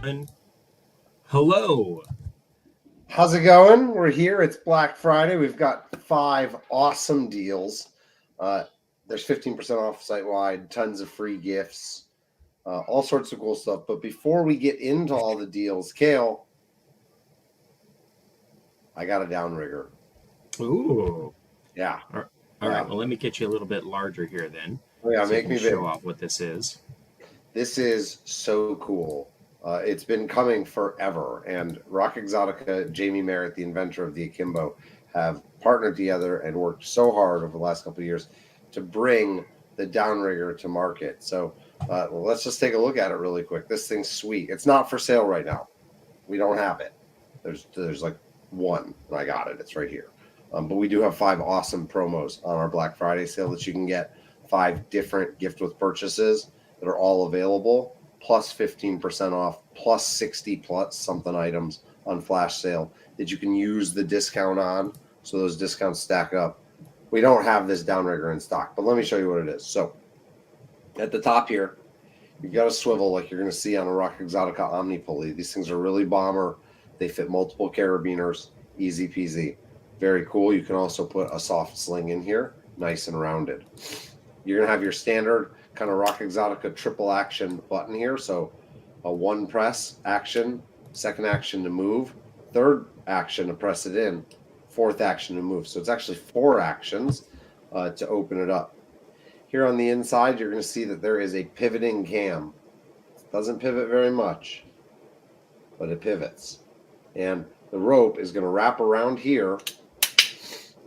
And hello. How's it going? We're here. It's Black Friday. We've got 5 awesome deals. Uh, there's 15% off site wide, tons of free gifts, all sorts of cool stuff. But before we get into all the deals, Cale, I got a downrigger. Ooh. Yeah. All right. Well, let me get you a little bit larger here then, Oh, yeah, so you make can me big. show off what this is. This is so cool. It's been coming forever. And Rock Exotica, Jamie Merritt, the inventor of the Akimbo, have partnered together and worked so hard over the last couple of years to bring the downrigger to market. So let's just take a look at it really quick. This thing's sweet. It's not for sale right now. We don't have it. There's like one, and I got it. It's right here. But we do have 5 awesome promos on our Black Friday sale that you can get 5 different gift with purchases that are all available, plus 15% off, plus 60 plus something items on flash sale that you can use the discount on. So those discounts stack up. We don't have this downrigger in stock, but let me show you what it is. So at the top here, you've got a swivel like you're going to see on a Rock Exotica Omni pulley. These things are really bomber. They fit multiple carabiners, easy peasy. Very cool. You can also put a soft sling in here, nice and rounded. You're going to have your standard kind of Rock Exotica triple action button here. So a one press action, second action to move, third action to press it in, fourth action to move. So it's actually 4 actions to open it up. Here on the inside, you're going to see that there is a pivoting cam. It doesn't pivot very much, but it pivots. And the rope is going to wrap around here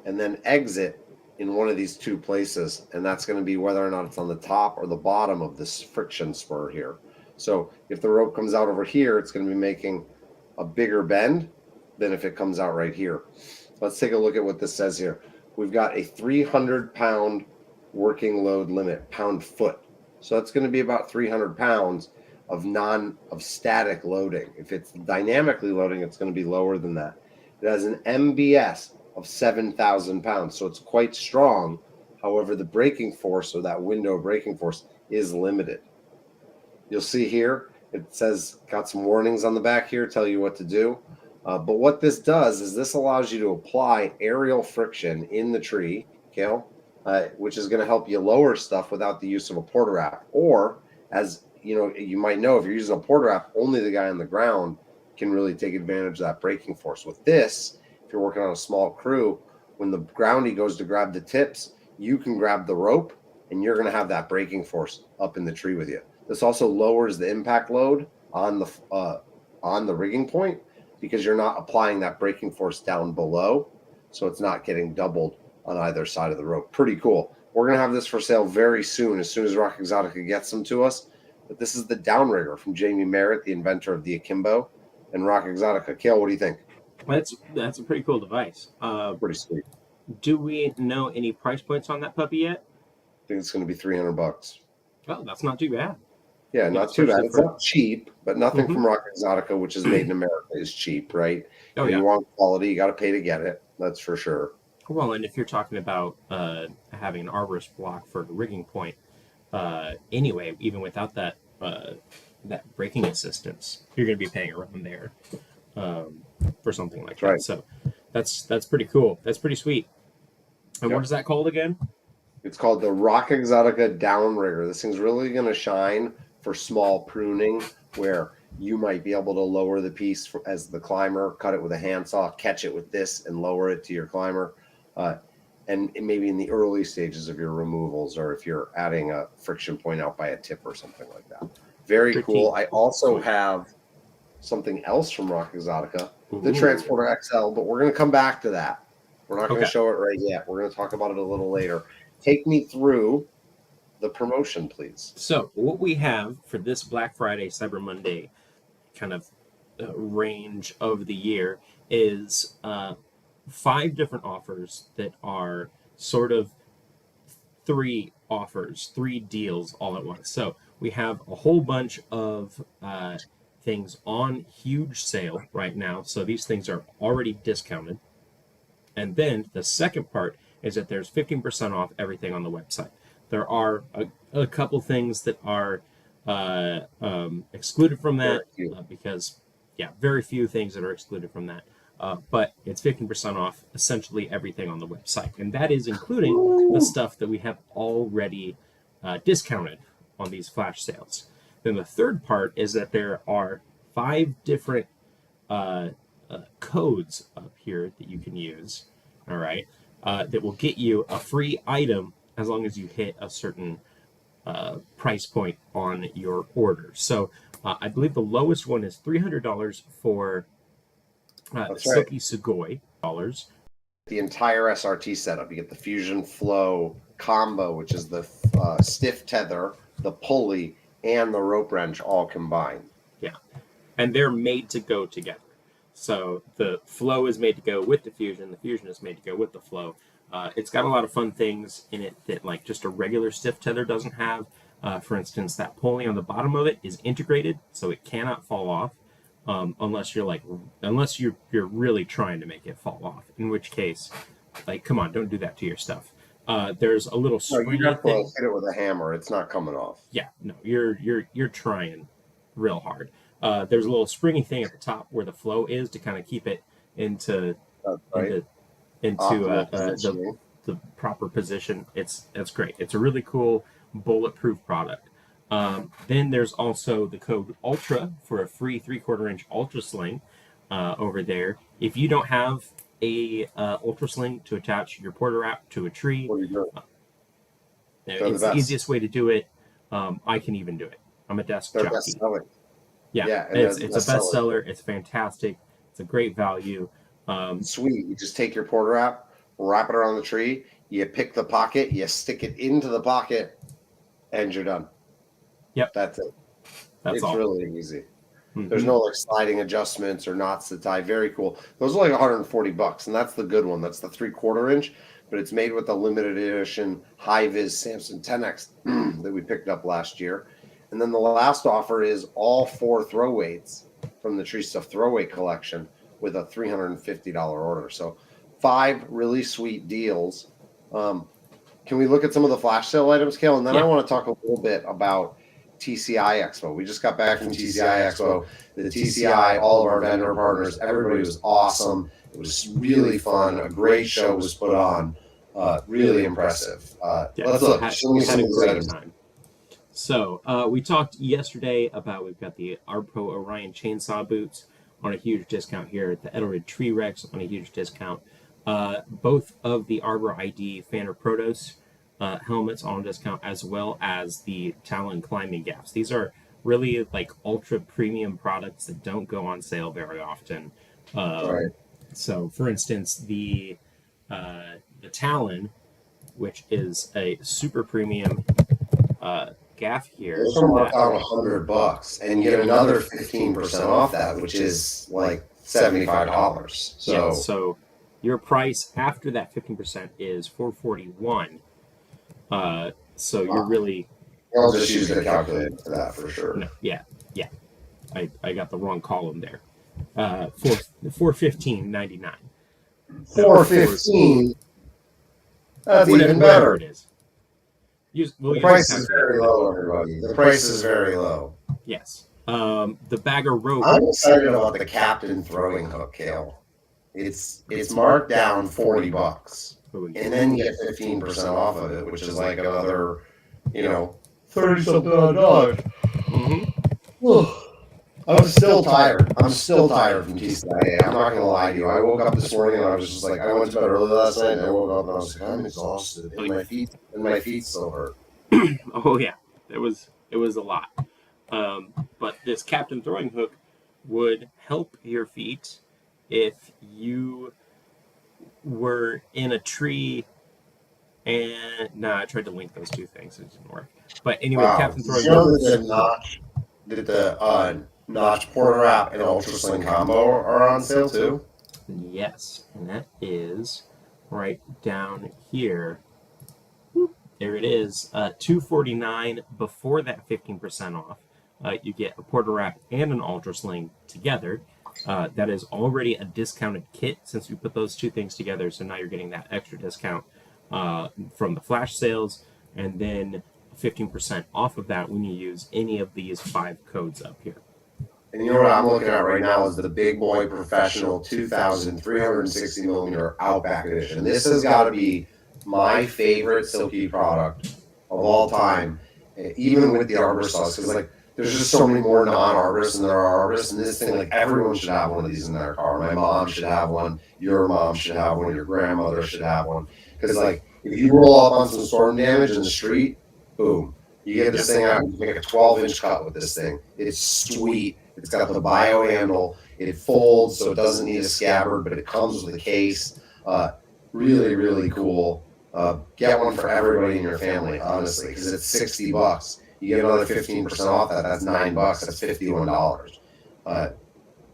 and then exit in one of these 2 places. And that's going to be whether or not it's on the top or the bottom of this friction spur here. So if the rope comes out over here, it's going to be making a bigger bend than if it comes out right here. Let's take a look at what this says here. We've got a 300-pound working load limit, pound-foot. So that's going to be about 300 pounds of static loading. If it's dynamically loading, it's going to be lower than that. It has an MBS of 7,000 pounds, so it's quite strong. However, the braking force, or that window braking force, is limited. You'll see here, it says, got some warnings on the back here, tell you what to do. But what this does is this allows you to apply aerial friction in the tree, Cale, which is going to help you lower stuff without the use of a porta wrap. Or, as you might know, if you're using a porta wrap, only the guy on the ground can really take advantage of that braking force. With this, if you're working on a small crew, when the groundy goes to grab the tips, you can grab the rope, and you're going to have that braking force up in the tree with you. This also lowers the impact load on the rigging point because you're not applying that braking force down below, so it's not getting doubled on either side of the rope. Pretty cool. We're going to have this for sale very soon as Rock Exotica gets them to us. But this is the downrigger from Jamie Merritt, the inventor of the Akimbo, and Rock Exotica. Cale, what do you think? That's a pretty cool device. Pretty sweet. Do we know any price points on that puppy yet? I think it's going to be $300. Oh, that's not too bad. Yeah, not too bad. It's not cheap, but nothing from Mm-hmm. Rock Exotica, which is made in America, is cheap, right? Oh, If yeah. you want quality, you got to pay to get it. That's for sure. Well, and if you're talking about having an arborist block for a rigging point, anyway, even without that braking assistance, you're going to be paying around there for something like that. Right. So that's pretty cool. That's pretty sweet. And Yep. what is that called again? It's called the Rock Exotica Downrigger. This thing's really going to shine for small pruning where you might be able to lower the piece as the climber, cut it with a handsaw, catch it with this, and lower it to your climber. And maybe in the early stages of your removals, or if you're adding a friction point out by a tip or something like that. Very cool. I also have something else from Rock Exotica, the Transporter XL, but we're going to come back to that. We're not going to show it right yet. We're going to talk about it a little later. Take me through the promotion, please. So what we have for this Black Friday, Cyber Monday kind of range of the year is 5 different offers that are sort of 3 offers, 3 deals all at once. So we have a whole bunch of things on huge sale right now. So these things are already discounted. And then the second part is that there's 15% off everything on the website. There are a couple things that are excluded from Very that cute. because, yeah, very few things that are excluded from that. But it's 15% off essentially everything on the website. And that is including the Woo! stuff that we have already discounted on these flash sales. Then the third part is that there are 5 different codes up here that you can use, all right, that will get you a free item as long as you hit a certain price point on your order. So I believe the lowest one is $300 for That's right. Silky Sugoi dollars. The entire SRT setup. You get the Fusion Flow combo, which is the stiff tether, the pulley, and the rope wrench all combined. Yeah, and they're made to go together. So the flow is made to go with the fusion is made to go with the flow. It's got a lot of fun things in it that like just a regular stiff tether doesn't have. For instance, that pulley on the bottom of it is integrated, so it cannot fall off unless you're really trying to make it fall off. In which case, like, come on, don't do that to your stuff. There's a little No, you springy have to thing. hit it with a hammer. It's not coming off. Yeah, no, you're trying real hard. There's a little springy thing at the top where the flow is to kind of keep it into That's right. into into Optimal positioning. the proper position. It's great. It's a really cool bulletproof product. Then there's also the code Ultra for a free 3/4 inch Ultra Sling over there. If you don't have a Ultra Sling to attach your porter wrap to a tree, What are you doing? They're it's the the best. easiest way to do it. I can even do it. I'm a desk They're jockey. best selling. Yeah, Yeah, and it's they're a bestseller. It's fantastic. It's a great value. Sweet. You just take your porter wrap it around the tree, you pick the pocket, you stick it into the pocket, and you're done. Yep, That's it. that's It's all. really easy. Mm-hmm. There's no like sliding adjustments or knots to tie. Very cool. Those are like $140, and that's the good one. That's the 3/4 inch, but it's made with the limited edition high vis Samson 10X that we picked up last year. And then the last offer is all 4 throw weights from the TreeStuff throwweight collection with a $350 order. So 5 really sweet deals. Can we look at some of the flash sale items, Cale? And then I want to talk a little bit about TCI Expo. We just got back from TCI Expo. The TCI, all of our vendor partners, everybody was awesome. It was really fun. A great show was put on. Really impressive. Let's look. Show me some of these items. Time. So we talked yesterday about we've got the Arpo Orion chainsaw boots on a huge discount here. The Edelrid Tree Rex on a huge discount. Both of the Arbor ID Fanner Protos helmets on discount, as well as the Talon climbing gaffs. These are really like ultra premium products that don't go on sale very often. Right. So, for instance, the Talon, which is a super premium gaff here. Those are marked down $100, and you get another 15% off that, which is like $75. So, yeah, so your price after that 15% is $441. So you're really. I'll just use the calculator for that for sure. No, yeah. I got the wrong column there. $415.99. $415. That's even better. It is. The price is very low, everybody. The price is very low. Yes. The bagger rope. I'm excited about the Captain throwing hook, Cale. It's marked down $40, and then you get 15% off of it, which is like another, 30-something dollars. Mm-hmm. I'm still tired. I'm still tired from TCIA. I'm not gonna lie to you. I woke up this morning and I was just like, I went to bed early last night, and I woke up and I was like, I'm exhausted, and my feet still hurt. Oh yeah, it was a lot. But this Captain throwing hook would help your feet if you were in a tree. And I tried to link those two things, it didn't work. But anyway, Wow. Captain throwing hook. The notch porter wrap and ultra sling combo are on sale too. Yes, and that is right down here. There it is, $249 before that 15% off. You get a porter wrap and an ultra sling together. That is already a discounted kit since we put those two things together. So now you're getting that extra discount from the flash sales, and then 15% off of that when you use any of these 5 codes up here. And you know what I'm looking at right now is the Big Boy Professional 2000 360 millimeter Outback Edition. This has got to be my favorite silky product of all time, even with the arbor saws, because like there's just so many more non-arborists than there are arborists, and this thing, like, everyone should have one of these in their car. My mom should have one, your mom should have one, your grandmother should have one, because like if you roll up on some storm damage in the street, boom, you get this thing out, you make a 12-inch cut with this thing. It's sweet. It's got the bio handle. It folds, so it doesn't need a scabbard, but it comes with a case. Really, really cool. Get one for everybody in your family, honestly, because it's $60. You get another 15% off that. That's $9. That's $51.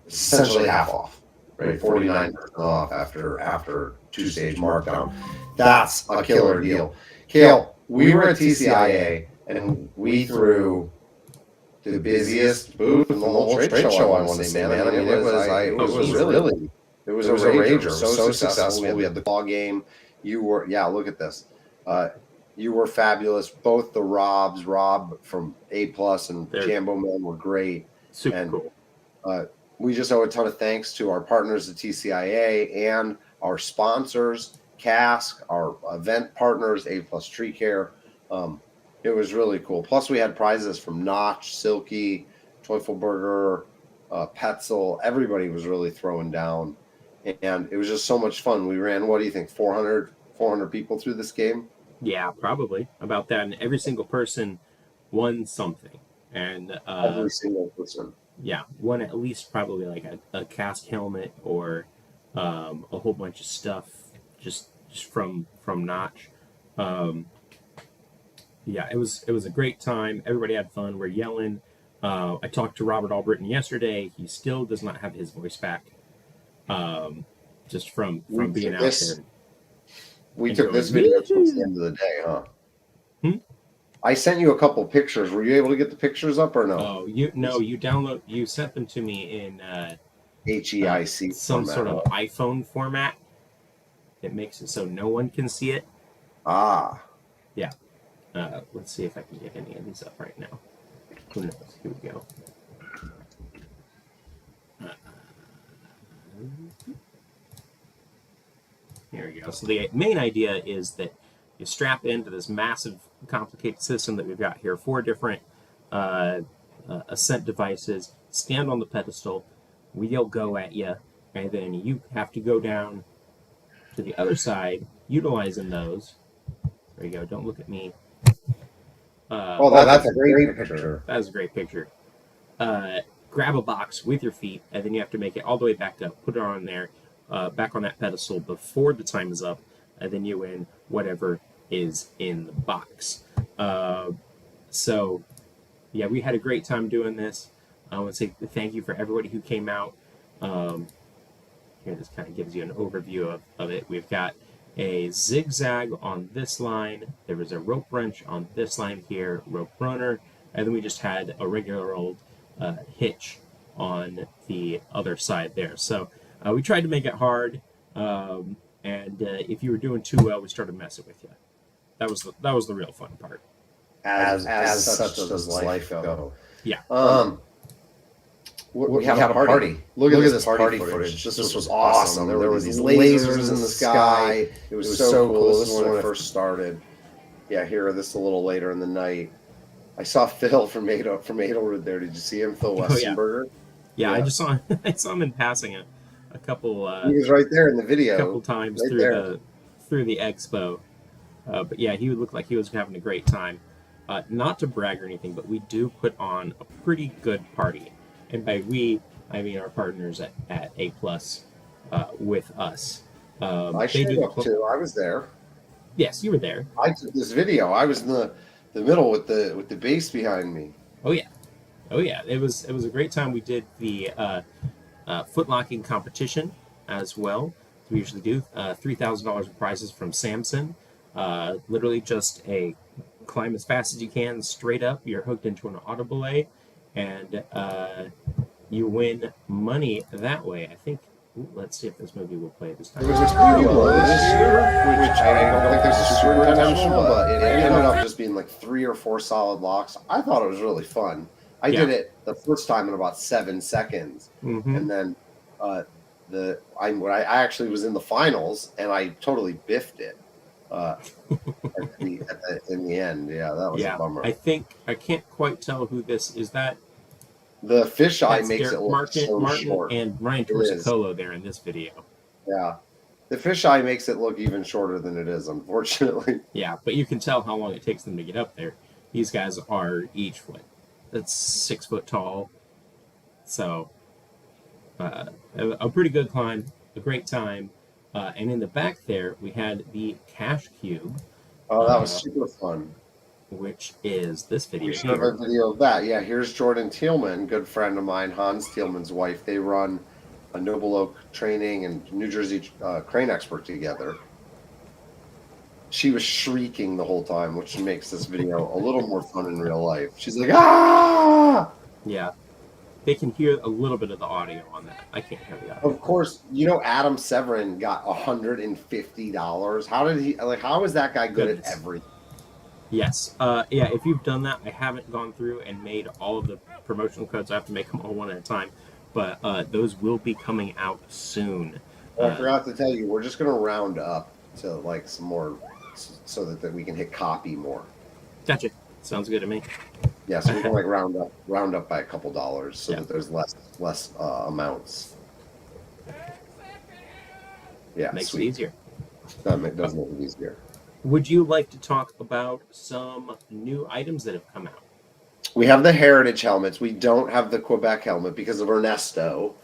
It's essentially half off, right? 49% off after 2-stage markdown. That's a killer deal. Cale, we were at TCIA and we threw the busiest booth in the whole trade show, I want to say, man. I mean, it was a rager. It was so successful. We had the claw game. You were, yeah, look at this. You were fabulous. Both the Rob from A Plus and Jambo Man were great. Super cool. We just owe a ton of thanks to our partners at TCIA and our sponsors, Cask, our event partners, A Plus Tree Care. It was really cool. Plus, we had prizes from Notch, Silky, Teufelberger, Petzel. Everybody was really throwing down, and it was just so much fun. We ran, what do you think, 400 people through this game? Yeah, probably about that. And every single person won something. And every single person. Yeah, won at least probably like a Cask helmet or a whole bunch of stuff just from Notch. Yeah, it was a great time. Everybody had fun. We're yelling. I talked to Robert Albritton yesterday. He still does not have his voice back, just from being out there. We took this video towards the end of the day, huh? I sent you a couple pictures. Were you able to get the pictures up or no? Oh, you sent them to me in HEIC some sort of iPhone format. It makes it so no one can see it. Ah. Yeah. Let's see if I can get any of these up right now. Who knows? Here we go. Here we go. So the main idea is that you strap into this massive, complicated system that we've got here. 4 different ascent devices. Stand on the pedestal. We'll go at you, and then you have to go down to the other side, utilizing those. There you go. Don't look at me. That's a great picture. That is a great picture. Grab a box with your feet, and then you have to make it all the way back up. Put it on there, back on that pedestal before the time is up, and then you win whatever is in the box. So, yeah, we had a great time doing this. I want to say thank you for everybody who came out. Here, this kind of gives you an overview of it. We've got a zigzag on this line. There was a rope wrench on this line here, rope runner, and then we just had a regular old hitch on the other side there. So we tried to make it hard, and if you were doing too well, we started messing with you. That was the real fun part. As such does life go. Yeah. We have a party. Look at this party footage. This was awesome. There were these lasers in the sky. It was so cool. This is when it first started. Yeah, here, this a little later in the night. I saw Phil from Adelwood there. Did you see him, Phil Westenberger? Yeah, I just saw him in passing a couple. He was right there in the video. A couple times through the expo. But yeah, he would look like he was having a great time. Not to brag or anything, but we do put on a pretty good party. And by we, I mean our partners at A Plus with us. I showed up too. I was there. Yes, you were there. I took this video. I was in the middle with the bass behind me. Oh yeah. It was a great time. We did the foot locking competition as well. We usually do $3,000 of prizes from Samson. Literally just a climb as fast as you can, straight up. You're hooked into an auto belay, and you win money that way. I think Ooh, let's see if this movie will play this There time. was a preload this year, which I don't think this is super intentional, but it ended up just being like 3 or 4 solid locks. I thought it was really fun. I Yeah. did it the first time in about 7 seconds, Mm-hmm. and then I actually was in the finals and I totally biffed it in the end. Yeah, that was a Yeah. bummer. I can't quite tell who this is. The fisheye That's makes it Derek look so Martin short. and Ryan It is. Torsicolo there in this video. Yeah. The fisheye makes it look even shorter than it is, unfortunately. Yeah, but you can tell how long it takes them to get up there. These guys are each that's 6 foot tall. So a pretty good climb, a great time. And in the back there, we had the Cash Cube, Oh, that was uh, super fun. which is this We video should have here. a video of that. Yeah, here's Jordan Thielman, good friend of mine, Hans Thielman's wife. They run a Noble Oak Training and New Jersey Crane Expert together. She was shrieking the whole time, which makes this video a little more fun in real life. She's like, ah! Yeah, they can hear a little bit of the audio on that. I can't hear the audio. Of course, you know Adam Severin got $150. How did he how is that guy good Goodness. at everything? Yes. Yeah, if you've done that, I haven't gone through and made all of the promotional codes. I have to make them all one at a time. But those will be coming out soon. I forgot to tell you, we're just gonna round up to like some more so that we can hit copy more. Gotcha. Sounds good to me. Yeah, so we can like round up by a couple dollars so that there's less amounts. Yeah, Makes sweet. it easier. That does make it easier. Would you like to talk about some new items that have come out? We have the Heritage helmets. We don't have the Quebec helmet because of Ernesto.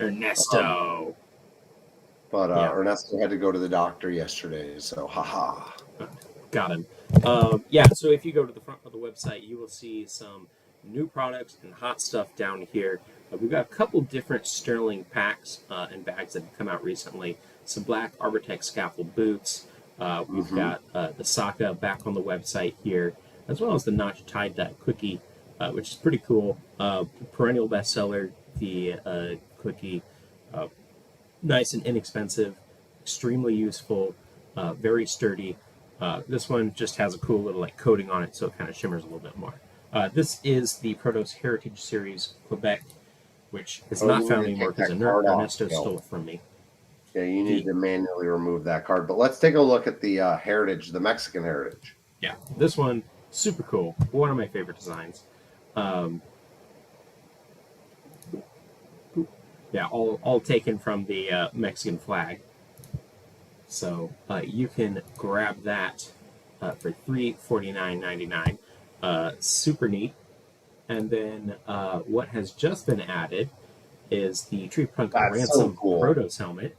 But Ernesto had to go to the doctor yesterday, so haha. Got him. Yeah, so if you go to the front of the website, you will see some new products and hot stuff down here. We've got a couple different Sterling packs and bags that have come out recently. Some black Arbortech scaffold boots. We've got the Saka back on the website here, as well as the Notch tie-dye quickie, which is pretty cool. Perennial bestseller, the quickie. Nice and inexpensive, extremely useful, very sturdy. This one just has a cool little like coating on it, so it kind of shimmers a little bit more. This is the Protos Heritage Series Quebec, which is not found anymore because Ernesto stole it from me. Yeah, you need to manually remove that card. But let's take a look at the Heritage, the Mexican Heritage. Yeah, this one, super cool. One of my favorite designs. Yeah, all taken from the Mexican flag. So you can grab that for $349.99. Super neat. And then what has just been added is the Tree Punk Ransom Protos helmet,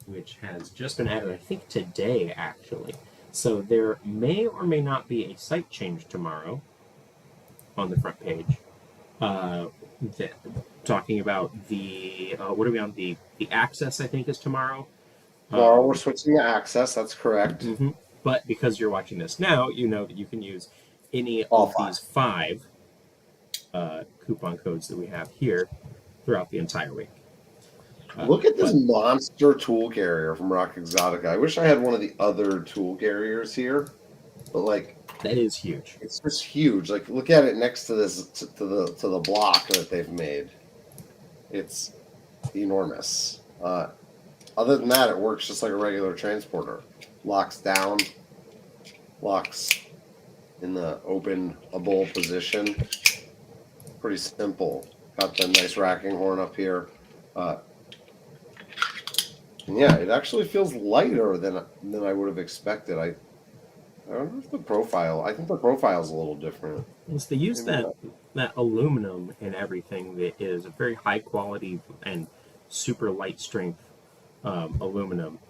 which has just been added, I think, today, actually. So there may or may not be a site change tomorrow on the front page. Talking about the, what are we on? The Access, I think, is tomorrow. Tomorrow we're switching to Access, that's correct. Mm-hmm. But because you're watching this now, you know that you can use any of these 5 coupon codes that we have here throughout the entire week. Look at this monster tool carrier from Rock Exotica. I wish I had one of the other tool carriers here, but like that is huge. It's just huge. Like look at it next to this to the block that they've made. It's enormous. Other than that, it works just like a regular transporter. Locks down, locks in the openable position. Pretty simple. Got the nice racking horn up here. Yeah, it actually feels lighter than I would have expected. I don't know if the profile. I think the profile is a little different. Yes, they use that aluminum and everything that is a very high quality and super light strength aluminum.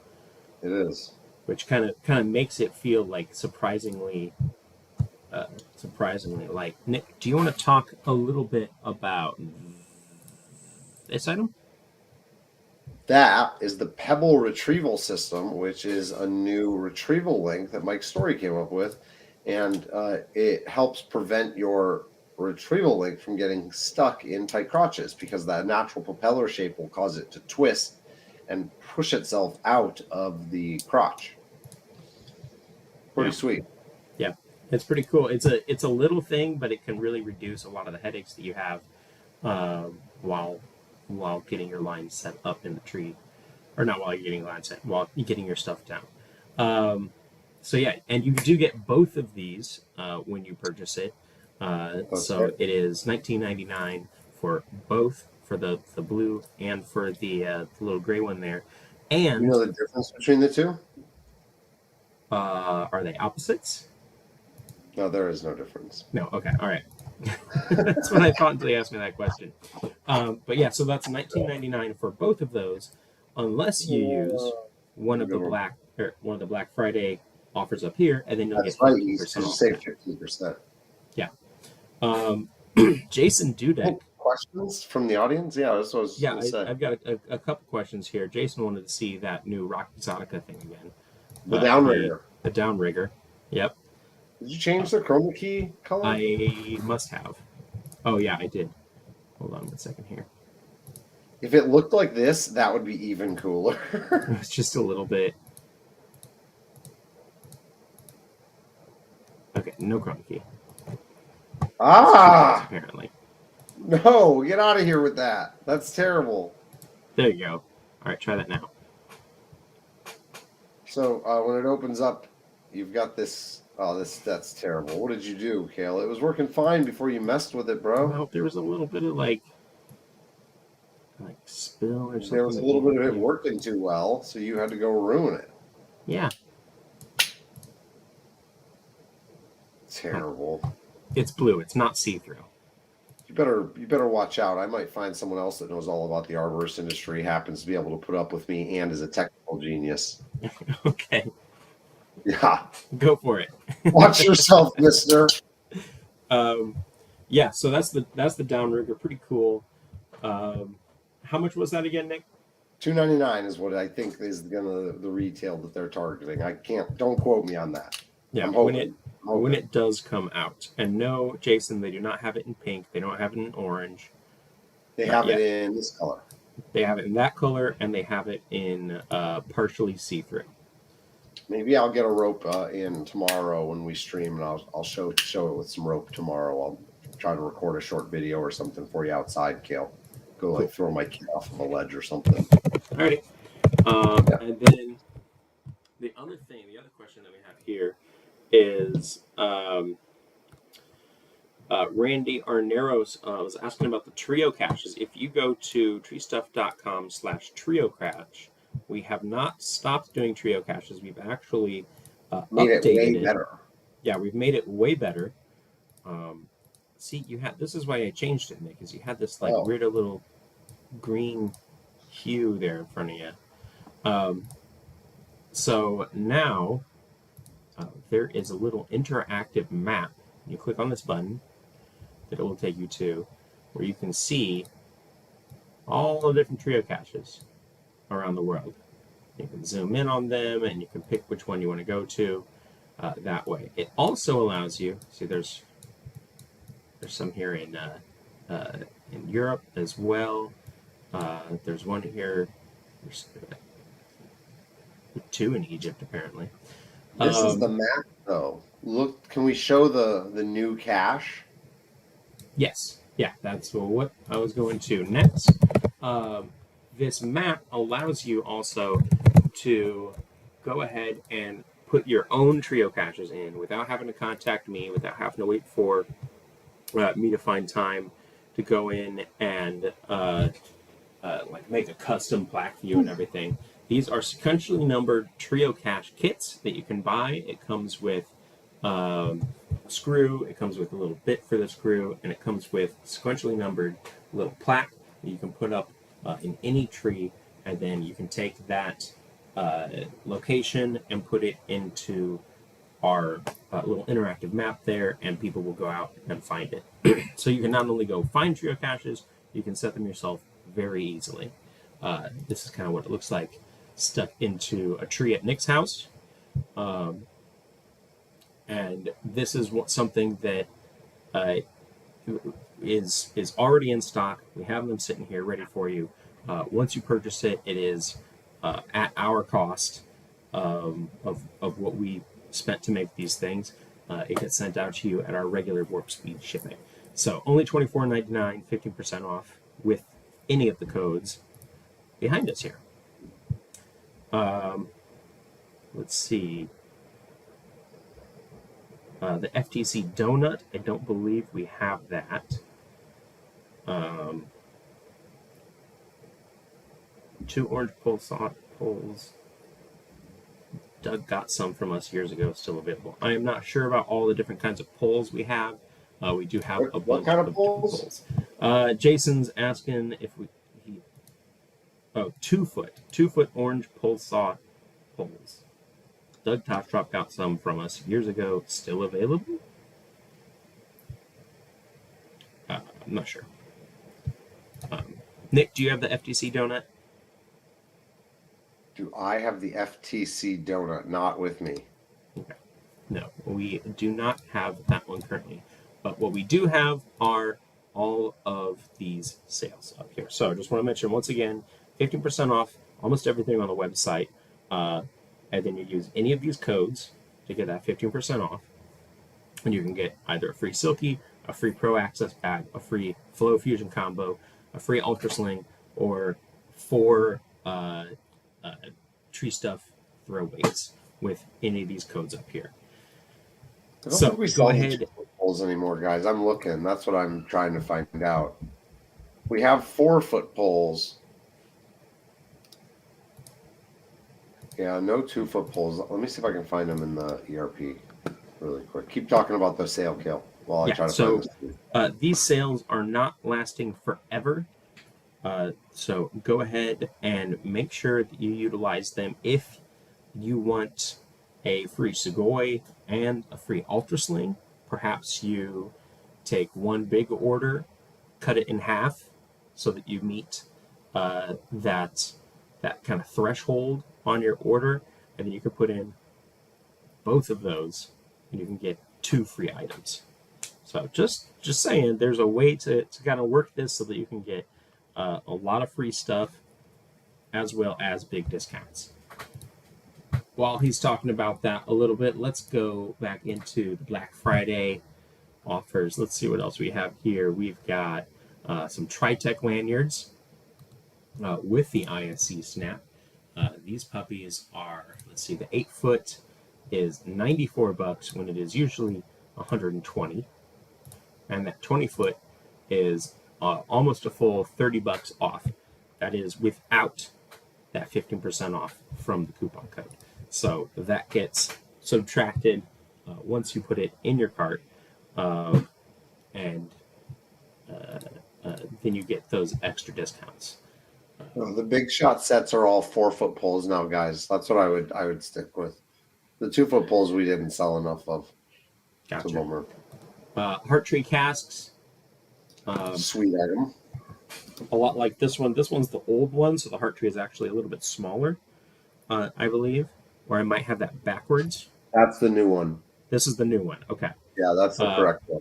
It is, which kind of makes it feel like surprisingly light. Nick, do you want to talk a little bit about this item? That is the Pebble Retrieval System, which is a new retrieval link that Mike Story came up with, and it helps prevent your retrieval link from getting stuck in tight crotches, because that natural propeller shape will cause it to twist and push itself out of the crotch. Pretty sweet. Yeah, it's pretty cool. It's a little thing, but it can really reduce a lot of the headaches that you have while getting your line set up in the tree, or not while you're getting line set, while you're getting your stuff down. So yeah, and you do get both of these when you purchase it. So it is $19.99 for both, for the blue and for the little gray one there. And you know the difference between the two? Are they opposites? No, there is no difference. No. Okay. All right. That's what I thought until you asked me that question. But yeah, so that's $19.99 for both of those, unless you use one of the Black Friday offers up here, and then you'll get 15% off. Save 15%. Yeah. Jason Dudek. Questions from the audience? Yeah, that's what I was going to say. I've got a couple questions here. Jason wanted to see that new Rock Exotica thing again. The downrigger. The downrigger. Yep. Did you change the chroma key color? I must have. Oh yeah, I did. Hold on 1 second here. If it looked like this, that would be even cooler. It's just a little bit. Okay, no chroma key. Apparently. No, get out of here with that. That's terrible. There you go. All right, try that now. So when it opens up, you've got this. Oh, that's terrible. What did you do, Cale? It was working fine before you messed with it, bro. Well, there was a little bit of like spill or something. There was a little bit of it working too well, so you had to go ruin it. Yeah. Terrible. It's blue. It's not see-through. You better watch out. I might find someone else that knows all about the arborist industry, happens to be able to put up with me, and is a technical genius. Okay. Yeah. Go for it. Watch yourself, mister. Yeah, so that's the downrigger. Pretty cool. How much was that again, Nick? $2.99 is what I think is the retail that they're targeting. Don't quote me on that. Yeah, when it does come out. And no, Jason, they do not have it in pink. They don't have it in orange. They have it in this color. They have it in that color, and they have it in partially see-through. Maybe I'll get a rope in tomorrow when we stream, and I'll show it with some rope tomorrow. I'll try to record a short video or something for you outside, Cale. Go throw my kid off of a ledge or something. Alrighty. And then the other question that we have here is Randy Arneros was asking about the trio caches. If you go to treestuff.com/trio cache, we have not stopped doing trio caches. We've actually made updated it way better. Yeah, we've made it way better. See, this is why I changed it, Nick, because you had this weird little green hue there in front of you. So now there is a little interactive map. You click on this button that it will take you to, where you can see all the different trio caches around the world. You can zoom in on them, and you can pick which one you want to go to that way. It also allows you, see there's some here in Europe as well. There's one here. There's two in Egypt, apparently. This is the map, though. Look, can we show the new cache? Yes. Yeah, that's what I was going to next. This map allows you also to go ahead and put your own trio caches in without having to contact me, without having to wait for me to find time to go in and make a custom plaque for you and everything. These are sequentially numbered trio cache kits that you can buy. It comes with a screw, it comes with a little bit for the screw, and it comes with sequentially numbered little plaque that you can put up in any tree, and then you can take that location and put it into our little interactive map there, and people will go out and find it. So you can not only go find trio caches, you can set them yourself very easily. This is kind of what it looks like stuck into a tree at Nick's house. And this is something that is already in stock. We have them sitting here ready for you. Once you purchase it, it is at our cost of what we spent to make these things. It gets sent out to you at our regular warp speed shipping. So only $24.99, 15% off with any of the codes behind us here. Let's see. The FTC donut, I don't believe we have that. 2 orange poles. Doug got some from us years ago, still available. I am not sure about all the different kinds of poles we have. We do have a bunch what kind of different poles? Jason's asking if we. 2-foot orange pole saw poles. Doug Topstrop got some from us years ago, still available? I'm not sure. Nick, do you have the FTC donut? Do I have the FTC donut? Not with me. Okay. No, we do not have that one currently. But what we do have are all of these sales up here. So I just want to mention once again, 15% off almost everything on the website. And then you use any of these codes to get that 15% off. And you can get either a free Silky, a free Pro Access bag, a free Flow Fusion combo, a free Ultra Sling, or 4 TreeStuff throw weights with any of these codes up here. I don't So think we go sell ahead. poles anymore, guys. I'm looking. That's what I'm trying to find out. We have 4-foot poles. Yeah, no 2-foot poles. Let me see if I can find them in the ERP really quick. Keep talking about the sale, Cale, while I try to find this. These sales are not lasting forever. So go ahead and make sure that you utilize them if you want a free Sugoi and a free Ultra Sling. Perhaps you take one big order, cut it in half so that you meet that kind of threshold on your order, and then you can put in both of those and you can get 2 free items. So just saying, there's a way to kind of work this so that you can get a lot of free stuff as well as big discounts. While he's talking about that a little bit, let's go back into the Black Friday offers. Let's see what else we have here. We've got some Tritech lanyards with the ISC snap. These puppies are, let's see, the 8-foot is $94 when it is usually $120, and that 20-foot is almost a full $30 off. That is without that 15% off from the coupon code. So that gets subtracted once you put it in your cart, and then you get those extra discounts. The big shot sets are all 4-foot poles now, guys. That's what I would stick with. The 2-foot poles we didn't sell enough of. Gotcha. Heart Tree casks. Sweet item. A lot like this one. This one's the old one, so the heart tree is actually a little bit smaller, I believe. Or I might have that backwards. That's the new one. This is the new one. Okay. Yeah, that's the correct one.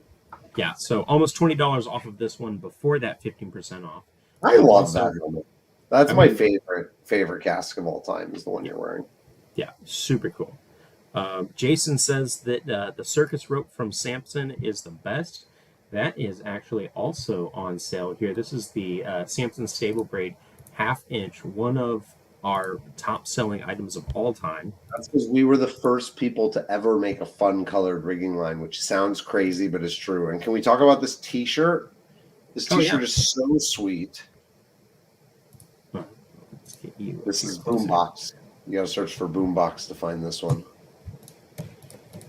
Yeah, so almost $20 off of this one before that 15% off. I love that helmet. That's my favorite cask of all time is the one you're wearing. Yeah, super cool. Jason says that the circus rope from Samson is the best. That is actually also on sale here. This is the Samson Stable Braid 1/2 inch, one of our top selling items of all time. That's because we were the first people to ever make a fun colored rigging line, which sounds crazy, but is true. And can we talk about this t-shirt? This t-shirt is so sweet. This is Boombox. You gotta search for Boombox to find this one.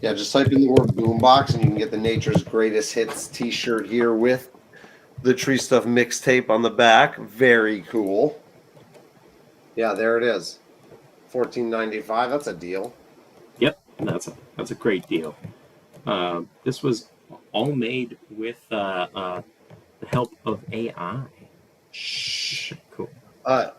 Yeah, just type in the word Boombox and you can get the Nature's Greatest Hits t-shirt here with the TreeStuff mixtape on the back. Very cool. Yeah, there it is. $14.95. That's a deal. Yep, that's a great deal. This was all made with the help of AI. Shh. Cool.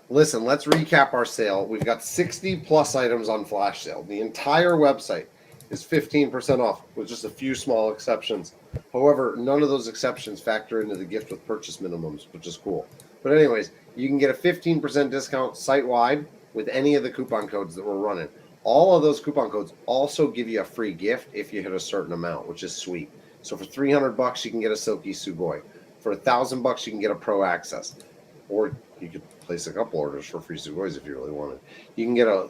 Listen, let's recap our sale. We've got 60 plus items on flash sale. The entire website is 15% off with just a few small exceptions. However, none of those exceptions factor into the gift with purchase minimums, which is cool. But anyways, you can get a 15% discount site-wide with any of the coupon codes that we're running. All of those coupon codes also give you a free gift if you hit a certain amount, which is sweet. So for $300, you can get a Silky Sugoi. For $1,000, you can get a Pro Access. Or you could place a couple orders for free Sugois if you really wanted. You can get a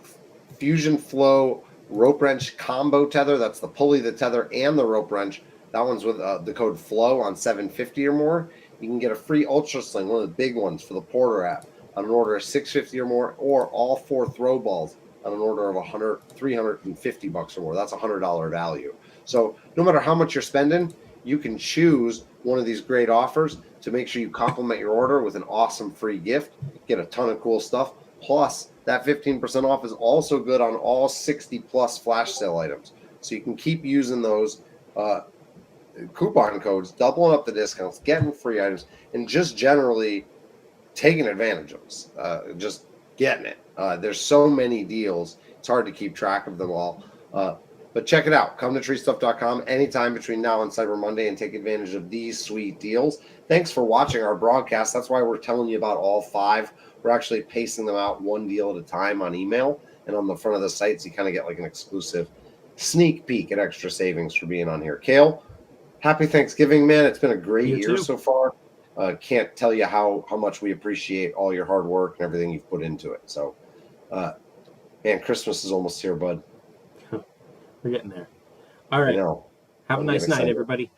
Fusion Flow rope wrench combo tether. That's the pulley, the tether, and the rope wrench. That one's with the code FLOW on 750 or more. You can get a free Ultra Sling, one of the big ones for the Porter app, on an order of 650 or more, or all 4 throw balls on an order of $350 or more. That's $100 value. So no matter how much you're spending, you can choose one of these great offers to make sure you complement your order with an awesome free gift, get a ton of cool stuff. Plus, that 15% off is also good on all 60 plus flash sale items. So you can keep using those coupon codes, doubling up the discounts, getting free items, and just generally taking advantage of us, just getting it. There's so many deals, it's hard to keep track of them all. But check it out. Come to treestuff.com anytime between now and Cyber Monday and take advantage of these sweet deals. Thanks for watching our broadcast. That's why we're telling you about all 5. We're actually pacing them out one deal at a time on email. And on the front of the sites, you kind of get like an exclusive sneak peek at extra savings for being on here. Cale, happy Thanksgiving, man. It's been a great year so far. Can't tell you how much we appreciate all your hard work and everything you've put into it. So, man, Christmas is almost here, bud. We're getting there. All right. I know. Have a nice night, everybody.